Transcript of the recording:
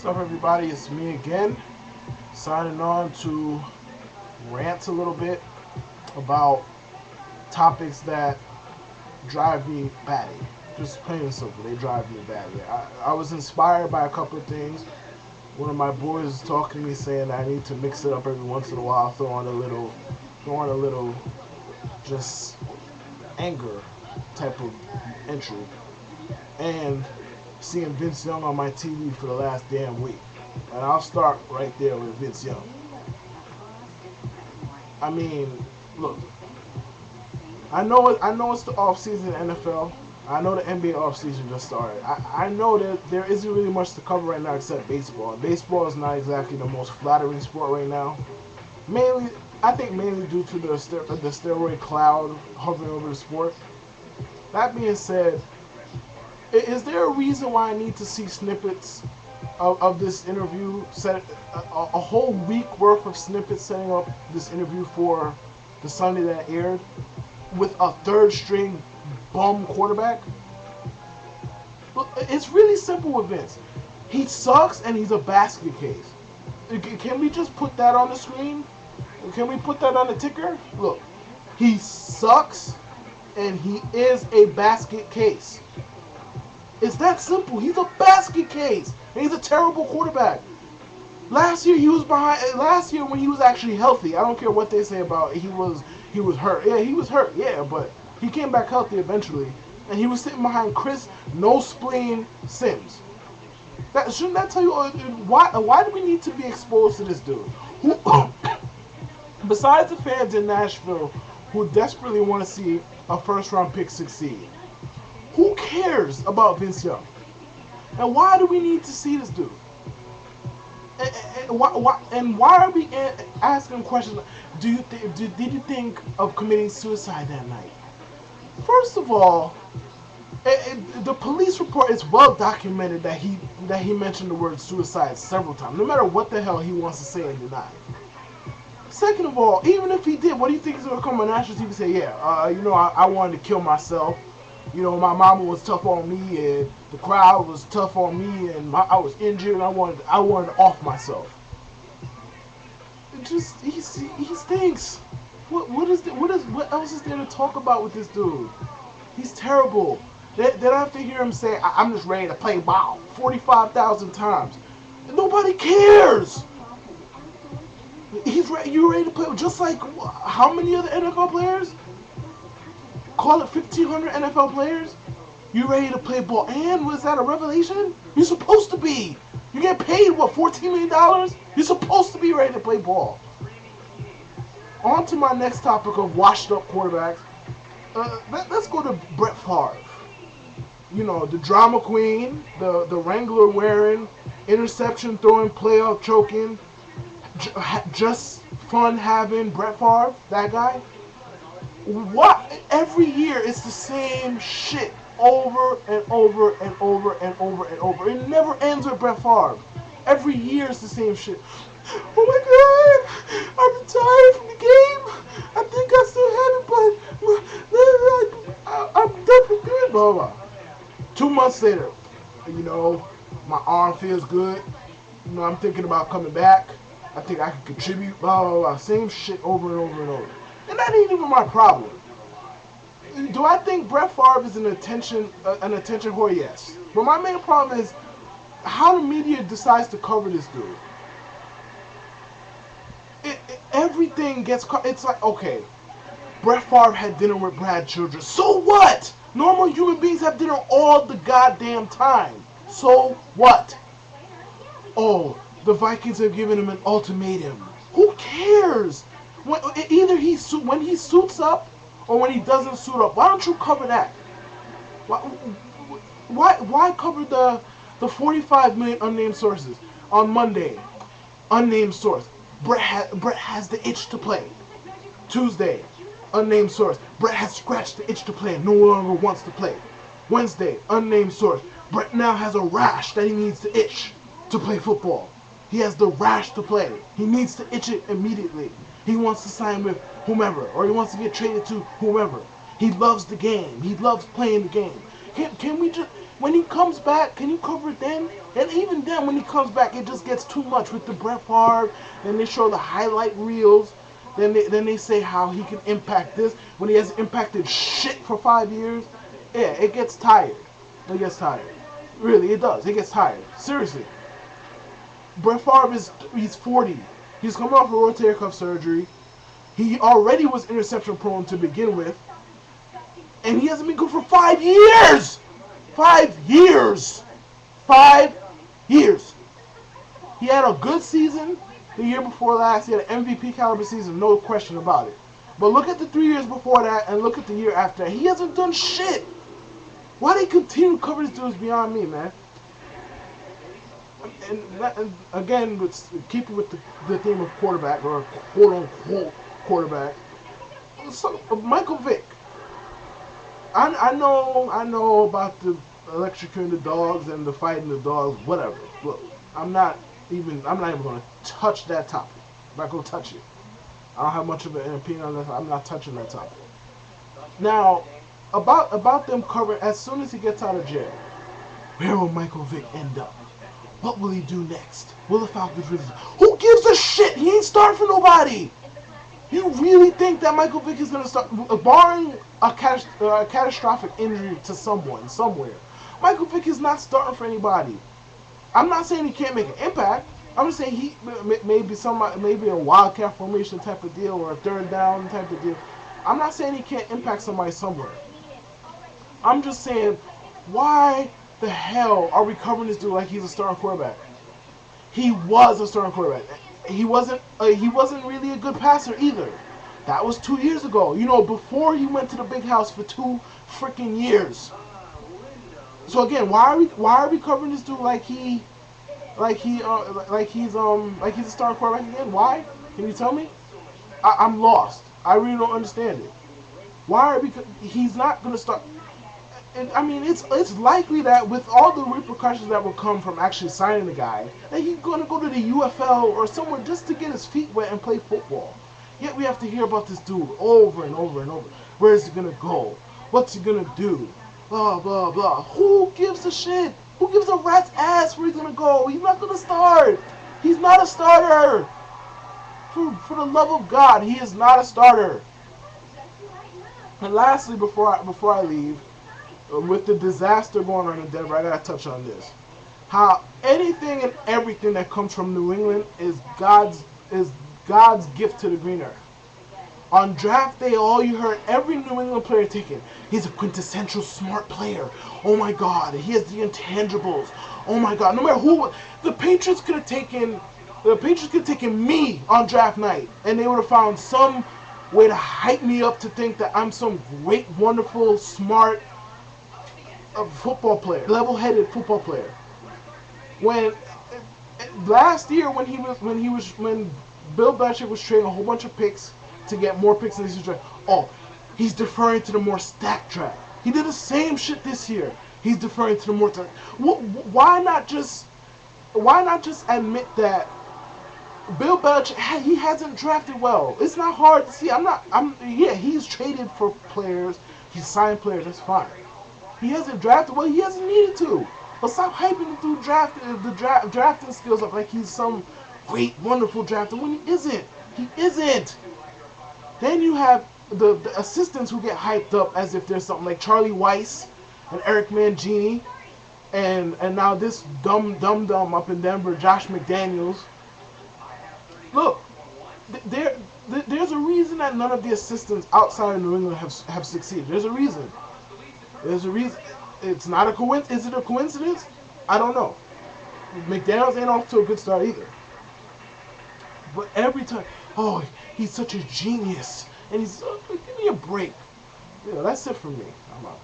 What's up, everybody? It's me again, signing on to rant a little bit about topics that drive me batty. Just plain and simple, they drive me batty. I was inspired by a couple of things. One of my boys was talking to me saying that I need to mix it up every once in a while, throw on a little just anger type of entry. And seeing Vince Young on my TV for the last damn week. And I'll start right there with Vince Young. I mean, look, I know it's the offseason in the NFL. I know the NBA offseason just started. I know that there isn't really much to cover right now except baseball. Baseball is not exactly the most flattering sport right now. Mainly, I think mainly due to the steroid cloud hovering over the sport. That being said, is there a reason why I need to see snippets of this interview? Set a whole week worth of snippets setting up this interview for the Sunday that aired with a third string bum quarterback? Look, it's really simple with Vince. He sucks and he's a basket case. Can we just put that on the screen? Can we put that on the ticker? Look, he sucks and he is a basket case. It's that simple. He's a basket case, and he's a terrible quarterback. Last year he was behind. Last year when he was actually healthy, I don't care what they say about he was hurt. Yeah, he was hurt. Yeah, but he came back healthy eventually, and he was sitting behind Chris No Spleen Sims. Shouldn't that tell you why do we need to be exposed to this dude? Who, besides the fans in Nashville who desperately want to see a first round pick succeed, who cares about Vince Young? And why do we need to see this dude? And why are we asking questions like, did you think of committing suicide that night? First of all, the police report is well documented that he mentioned the word suicide several times, no matter what the hell he wants to say and deny. Second of all, even if he did, what do you think is going to come on national TV and say, yeah, I wanted to kill myself. You know, my mama was tough on me, and the crowd was tough on me, and I was injured, and I wanted to off myself. He stinks. What else is there to talk about with this dude? He's terrible. Then I have to hear him say, "I'm just ready to play ball 45,000 times." Nobody cares. You're ready to play just like how many other NFL players? Call it 1,500 NFL players. You ready to play ball? And was that a revelation? You're supposed to be. You get paid what, $14 million? You're supposed to be ready to play ball. On to my next topic of washed-up quarterbacks. Let's go to Brett Favre. You know, the drama queen, the Wrangler wearing, interception throwing, playoff choking, just fun having Brett Favre, that guy. What? Every year it's the same shit over and over and over and over and over. It never ends with Brett Favre. Every year it's the same shit. Oh my god, I'm retired from the game. I think I still have it, but I'm definitely good. Blah, blah, blah. 2 months later, my arm feels good. I'm thinking about coming back. I think I can contribute. Blah, blah, blah. Same shit over and over and over. And that ain't even my problem. Do I think Brett Favre is an attention whore? Yes. But my main problem is how the media decides to cover this dude. Everything gets covered. It's like, okay, Brett Favre had dinner with Brad Childress. So what? Normal human beings have dinner all the goddamn time. So what? Oh, the Vikings have given him an ultimatum. Who cares? Either when he suits up or when he doesn't suit up. Why don't you cover that? Why cover the 45 million unnamed sources on Monday? Unnamed source. Brett has the itch to play. Tuesday, unnamed source. Brett has scratched the itch to play and no longer wants to play. Wednesday, unnamed source. Brett now has a rash that he needs to itch to play football. He has the rash to play. He needs to itch it immediately. He wants to sign with whomever, or he wants to get traded to whomever. He loves the game. He loves playing the game. Can we just, When he comes back, can you cover it then? And even then, when he comes back, it just gets too much with the Brett Favre. Then they show the highlight reels. Then they say how he can impact this when he hasn't impacted shit for 5 years. Yeah, it gets tired. It gets tired. Really, it does. It gets tired. Seriously. Brett Favre he's 40. He's coming off a rotator cuff surgery. He already was interception prone to begin with. And he hasn't been good for 5 years! 5 years! 5 years! He had a good season the year before last. He had an MVP caliber season, no question about it. But look at the 3 years before that and look at the year after that. He hasn't done shit! Why they continue to cover this dude is beyond me, man. And again, keep it with the theme of quarterback, or quote-unquote quarterback. So, Michael Vick. I know about the electrocuting the dogs and the fighting the dogs, whatever. Look, I'm not even going to touch that topic. I'm not going to touch it. I don't have much of an opinion on that. I'm not touching that topic. Now, about them covering, as soon as he gets out of jail, where will Michael Vick end up? What will he do next? Will the Falcons really? Who gives a shit? He ain't starting for nobody. You really think that Michael Vick is going to start, barring a catastrophic injury to someone, somewhere, Michael Vick is not starting for anybody. I'm not saying he can't make an impact. I'm just saying he maybe a wildcat formation type of deal or a third down type of deal. I'm not saying he can't impact somebody somewhere. I'm just saying, why the hell are we covering this dude like he's a starting quarterback? He was a starting quarterback. He wasn't really a good passer either. That was 2 years ago. You know, before he went to the big house for 2 freaking years. So again, why are we covering this dude like he's a starting quarterback again? Why? Can you tell me? I'm lost. I really don't understand it. Why are we? He's not gonna start. And I mean, it's likely that with all the repercussions that will come from actually signing the guy, that he's gonna go to the UFL or somewhere just to get his feet wet and play football. Yet we have to hear about this dude over and over and over. Where is he gonna go? What's he gonna do? Blah blah blah. Who gives a shit? Who gives a rat's ass where he's gonna go? He's not gonna start. He's not a starter. For the love of God, he is not a starter. And lastly, before I leave, with the disaster going on in Denver, I gotta touch on this. How anything and everything that comes from New England is God's gift to the green earth. On draft day, all you heard every New England player taken, he's a quintessential smart player. Oh my God, he has the intangibles. Oh my God, no matter who, the Patriots could have taken me on draft night, and they would have found some way to hype me up to think that I'm some great, wonderful, smart football player, level-headed football player. When last year, when Bill Belichick was trading a whole bunch of picks to get more picks in this draft, he's deferring to the more stacked draft. He did the same shit this year. He's deferring to the more. Why not just admit that Bill Belichick, he hasn't drafted well. It's not hard to see. He's traded for players. He's signed players. That's fine. He hasn't drafted well. He hasn't needed to. But stop hyping through drafting skills up like he's some great, wonderful drafter when he isn't. He isn't. Then you have the assistants who get hyped up as if there's something like Charlie Weiss and Eric Mangini, and now this dumb up in Denver, Josh McDaniels. Look, there's a reason that none of the assistants outside of New England have succeeded. There's a reason. It's not a coincidence. Is it a coincidence? I don't know. McDaniels ain't off to a good start either. But every time, he's such a genius. And give me a break. Yeah, that's it for me. I'm out.